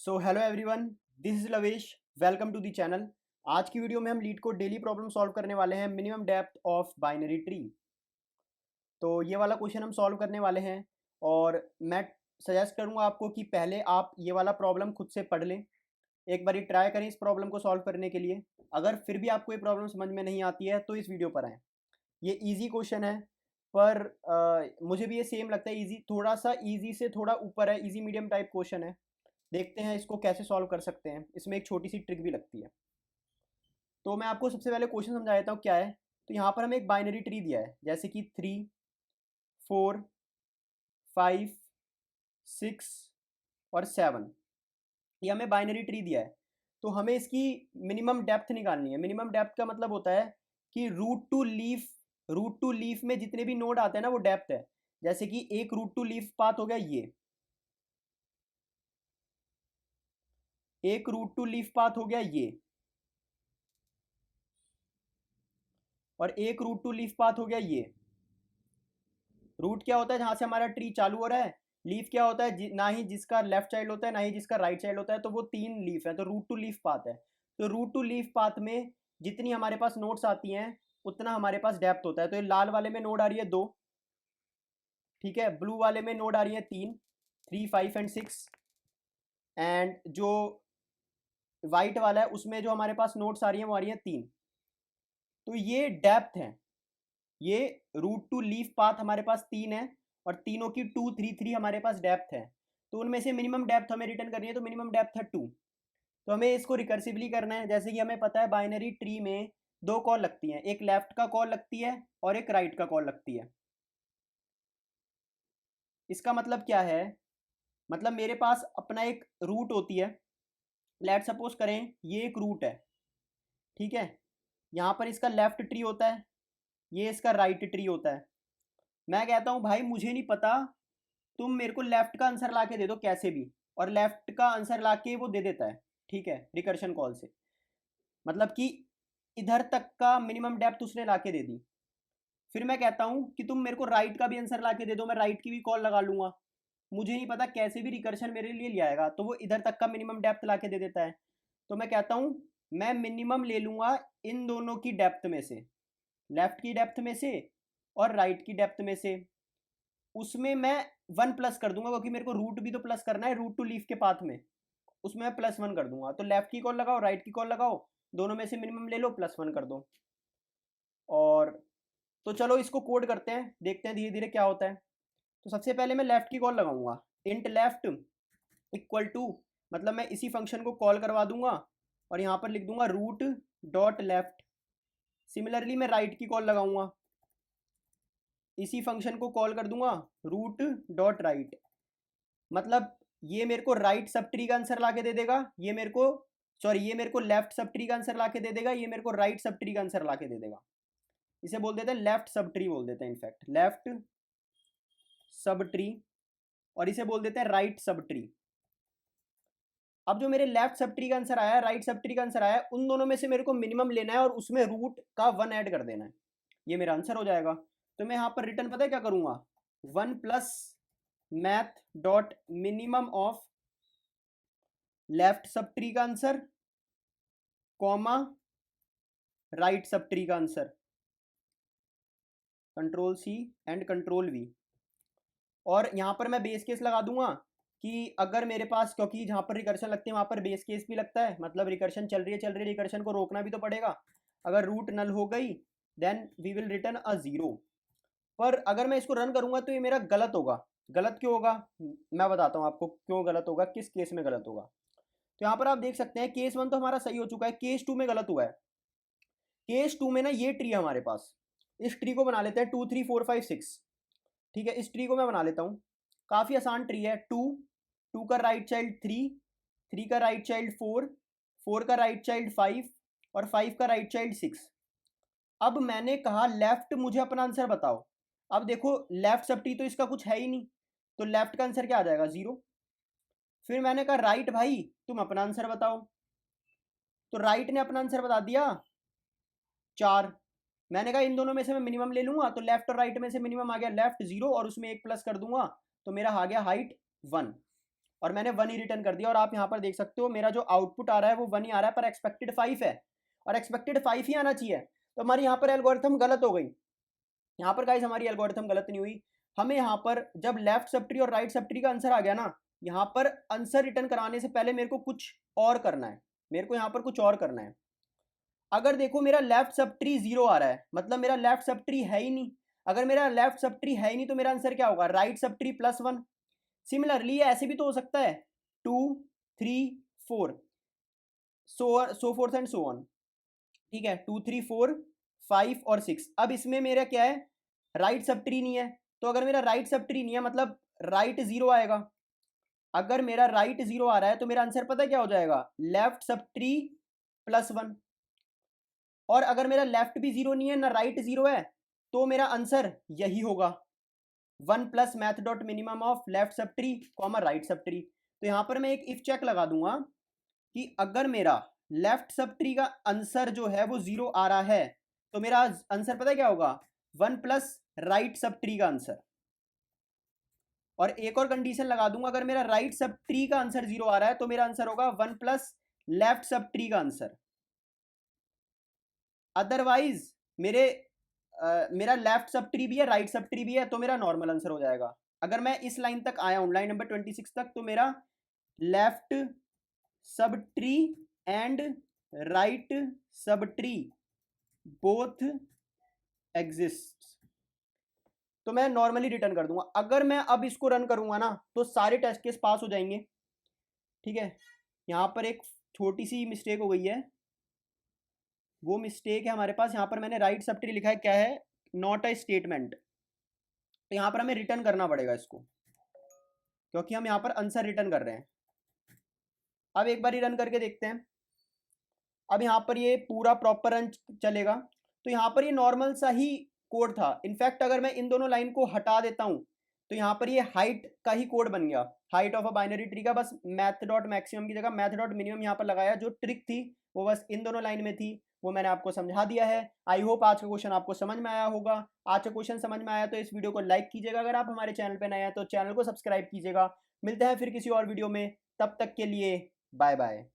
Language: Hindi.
So hello everyone, this is Lavesh. Welcome to the channel. आज की वीडियो में हम लीड को डेली प्रॉब्लम सॉल्व करने वाले हैं, minimum depth of binary tree. तो ये वाला क्वेश्चन हम सॉल्व करने वाले हैं और मैं सजेस्ट करूंगा आपको कि पहले आप ये वाला प्रॉब्लम खुद से पढ़ लें, एक बारी ट्राई करें इस प्रॉब्लम को सॉल्व करने के लिए। अगर फिर भी आपको ये प्रॉब्लम समझ में नहीं आती है तो इस वीडियो पर आएँ। ये ईजी क्वेश्चन है, पर मुझे भी ये सेम लगता है, ईजी थोड़ा सा ईजी से थोड़ा ऊपर है, ईजी मीडियम टाइप क्वेश्चन है। देखते हैं इसको कैसे सॉल्व कर सकते हैं। इसमें एक छोटी सी ट्रिक भी लगती है। तो मैं आपको सबसे पहले क्वेश्चन समझा देता हूँ क्या है। तो यहाँ पर हमें एक बाइनरी ट्री दिया है, जैसे कि 3, 4, 5, 6 और 7। ये हमें बाइनरी ट्री दिया है। तो हमें इसकी मिनिमम डेप्थ निकालनी है। मिनिमम डेप्थ का मतलब होता है कि रूट टू लीफ में जितने भी नोड आते हैं ना, वो डेप्थ है। जैसे कि एक रूट टू लीफ पाथ हो गया ये, एक रूट टू लीफ पाथ हो गया ये, और एक रूट टू लीफ पाथ हो गया ये। रूट क्या होता है, जहां से हमारा ट्री चालू हो रहा है। लीफ क्या होता है, ना ही जिसका लेफ्ट चाइल्ड होता है ना ही जिसका राइट चाइल्ड होता है। तो वो 3 लीफ है, तो रूट टू लीफ पाथ है। तो रूट टू लीफ पाथ में जितनी हमारे पास नोड्स आती हैं उतना हमारे पास डेप्थ होता है। तो ये लाल वाले में नोड आ रही है 2, ठीक है। ब्लू वाले में नोड आ रही है 3, 3, 5 एंड 6। एंड जो वाइट वाला है उसमें जो हमारे पास नोड्स आ रही हैं वो आ रही है 3। तो ये डेप्थ है। ये रूट टू लीफ पाथ हमारे पास 3 है और तीनों की 2, 3, 3 हमारे पास डेप्थ है। तो उनमें से मिनिमम डेप्थ हमें रिटर्न करनी है, तो मिनिमम डेप्थ है 2। तो हमें इसको रिकर्सिवली करना है। जैसे कि हमें पता है बाइनरी ट्री में 2 कॉल लगती हैं, एक लेफ्ट का कॉल लगती है और एक राइट का कॉल लगती है। इसका मतलब क्या है, मतलब मेरे पास अपना एक रूट होती है। लेट सपोज करें ये एक रूट है, ठीक है। यहाँ पर इसका लेफ्ट ट्री होता है, ये इसका राइट ट्री होता है। मैं कहता हूँ भाई मुझे नहीं पता, तुम मेरे को लेफ्ट का आंसर ला के दे दो कैसे भी, और लेफ्ट का आंसर ला के वो दे देता है, ठीक है, रिकर्शन कॉल से। मतलब कि इधर तक का मिनिमम डेप्थ उसने ला के दे दी। फिर मैं कहता हूँ कि तुम मेरे को राइट का भी आंसर ला के दे दो, मैं राइट की भी कॉल लगा लूंगा। मुझे नहीं पता कैसे भी रिकर्शन मेरे लिए ले आएगा, तो वो इधर तक का मिनिमम डेप्थ ला के दे देता है। तो मैं कहता हूँ मैं मिनिमम ले लूंगा इन दोनों की डेप्थ में से, लेफ्ट की डेप्थ में से और राइट की डेप्थ में से। उसमें मैं 1 प्लस कर दूंगा, क्योंकि मेरे को रूट भी तो प्लस करना है रूट टू लीफ के पाथ में। उसमें मैं +1 कर दूंगा। तो लेफ्ट की कॉल लगाओ, राइट की कॉल लगाओ, दोनों में से मिनिमम ले लो, +1 कर दो। और तो चलो इसको कोड करते हैं, देखते हैं धीरे धीरे क्या होता है। तो सबसे पहले मैं लेफ्ट की कॉल लगाऊंगा। इंट लेफ्ट इक्वल टू, मतलब मैं इसी फंक्शन को कॉल करवा दूंगा और यहाँ पर लिख दूंगा रूट डॉट लेफ्ट। सिमिलरली मैं राइट की कॉल लगाऊंगा, इसी फंक्शन को कॉल कर दूंगा रूट डॉट राइट। मतलब ये मेरे को राइट सब ट्री का आंसर ला के दे देगा, ये मेरे को सॉरी ये मेरे को लेफ्ट सब ट्री का आंसर ला के दे देगा, ये मेरे को राइट सब ट्री का आंसर ला के दे देगा। इसे बोल देते हैं लेफ्ट सब ट्री, बोल देते हैं इनफैक्ट लेफ्ट सब ट्री, और इसे बोल देते हैं राइट सब ट्री। अब जो मेरे लेफ्ट सब ट्री का आंसर आया है, राइट सब ट्री का आंसर आया है, उन दोनों में से मेरे को मिनिमम लेना है और उसमें रूट का 1 ऐड कर देना है। ये मेरा आंसर हो जाएगा। तो मैं यहाँ पर रिटर्न पता है क्या करूँगा, 1 plus math dot minimum of left sub tree का answer comma right sub tree का answer, control C and control V. और यहाँ पर मैं बेस केस लगा दूंगा कि अगर मेरे पास, क्योंकि जहाँ पर रिकर्शन लगती है वहाँ पर बेस केस भी लगता है, मतलब रिकर्शन चल रही है रिकर्शन को रोकना भी तो पड़ेगा। अगर रूट नल हो गई देन वी विल रिटर्न अ 0। पर अगर मैं इसको रन करूँगा तो ये मेरा गलत होगा। गलत क्यों होगा, मैं बताता हूँ आपको क्यों गलत होगा, किस केस में गलत होगा। तो यहाँ पर आप देख सकते हैं केस 1 तो हमारा सही हो चुका है, केस 2 में गलत हुआ है। केस 2 में ना ये ट्री है हमारे पास, इस ट्री को बना लेते हैं 2, 3, 4, 5, 6, ठीक है। इस ट्री को मैं बना लेता हूँ, काफ़ी आसान ट्री है। 2, 2 का राइट चाइल्ड 3, 3 का राइट चाइल्ड 4, 4 का राइट चाइल्ड 5 और 5 का राइट चाइल्ड 6। अब मैंने कहा लेफ्ट मुझे अपना आंसर बताओ। अब देखो लेफ्ट सब ट्री तो इसका कुछ है ही नहीं, तो लेफ्ट का आंसर क्या आ जाएगा, 0। फिर मैंने कहा राइट भाई तुम अपना आंसर बताओ, तो राइट ने अपना आंसर बता दिया 4। मैंने कहा इन दोनों में से मैं मिनिमम ले लूंगा, तो लेफ्ट और राइट में से मिनिमम आ गया लेफ्ट 0 और उसमें 1 प्लस कर दूंगा, तो मेरा आ गया हाइट 1। और मैंने 1 ही रिटर्न कर दिया, और आप यहाँ पर देख सकते हो मेरा जो आउटपुट आ रहा है वो 1 ही आ रहा है, पर एक्सपेक्टेड 5 है, और एक्सपेक्टेड 5 ही आना चाहिए। तो हमारी यहाँ पर एल्गोरिथम गलत हो गई। यहाँ पर गाइस हमारी एल्गोरिथम गलत नहीं हुई, हमें यहाँ पर जब लेफ्ट सब ट्री और राइट सब ट्री का आंसर आ गया ना, यहाँ पर आंसर रिटर्न कराने से पहले मेरे को कुछ और करना है, मेरे को यहाँ पर कुछ और करना है। अगर देखो मेरा लेफ्ट सब ट्री 0 आ रहा है, मतलब मेरा लेफ्ट सब ट्री है ही नहीं। अगर मेरा लेफ्ट सब ट्री है ही नहीं तो मेरा आंसर क्या होगा, राइट सब ट्री +1। सिमिलरली ऐसे भी तो हो सकता है 2 3 4 सो फोर्थ एंड सो ऑन, ठीक है, 2 3 4 5 और 6। अब इसमें मेरा क्या है, राइट सब ट्री नहीं है, तो अगर मेरा राइट सब ट्री नहीं है मतलब राइट 0 आएगा। अगर मेरा राइट 0 आ रहा है तो मेरा आंसर पता क्या हो जाएगा, लेफ्ट सब ट्री +1। और अगर मेरा लेफ्ट भी 0 नहीं है ना राइट 0 है, तो मेरा आंसर यही होगा, 1 plus math dot minimum of left sub tree comma right sub tree. तो यहाँ पर मैं एक इफ चेक लगा दूंगा कि अगर मेरा लेफ्ट सब ट्री का आंसर जो है वो 0 आ रहा है, तो मेरा आंसर पता है क्या होगा, 1 प्लस राइट सब ट्री का आंसर। और एक और कंडीशन लगा दूंगा, अगर मेरा राइट सब ट्री का आंसर 0 आ रहा है तो मेरा आंसर होगा 1 प्लस लेफ्ट सब ट्री का आंसर। अदरवाइज मेरा लेफ्ट सब ट्री भी है राइट सब ट्री भी है, तो मेरा नॉर्मल आंसर हो जाएगा। अगर मैं इस लाइन तक आया हूं, लाइन नंबर 26 तक, तो मेरा left sub tree and right sub tree both exist, तो मैं नॉर्मली रिटर्न कर दूंगा। अगर मैं अब इसको रन करूंगा ना तो सारे टेस्ट केस पास हो जाएंगे, ठीक है। यहाँ पर एक छोटी सी मिस्टेक हो गई है, वो मिस्टेक है हमारे पास, यहाँ पर मैंने राइट सब ट्री लिखा है, क्या है, नॉट अ स्टेटमेंट। तो यहाँ पर हमें रिटर्न करना पड़ेगा इसको, क्योंकि हम यहाँ पर आंसर रिटर्न कर रहे हैं। अब एक बार रन करके देखते हैं। अब यहाँ पर ये पूरा प्रॉपर रन चलेगा, तो यहाँ पर ये नॉर्मल सा ही कोड था। इनफैक्ट अगर मैं इन दोनों लाइन को हटा देता हूँ तो यहाँ पर ये हाइट का ही कोड बन गया, height of a binary tree का, बस मैथ डॉट मैक्सिमम की जगह मैथ डॉट मिनिमम यहाँ पर लगाया। जो ट्रिक थी वो बस इन दोनों लाइन में थी, वो मैंने आपको समझा दिया है। आई होप आज का क्वेश्चन आपको समझ में आया होगा। आज का क्वेश्चन समझ में आया तो इस वीडियो को लाइक कीजिएगा, अगर आप हमारे चैनल पर नए हैं तो चैनल को सब्सक्राइब कीजिएगा। मिलते हैं फिर किसी और वीडियो में, तब तक के लिए बाय बाय।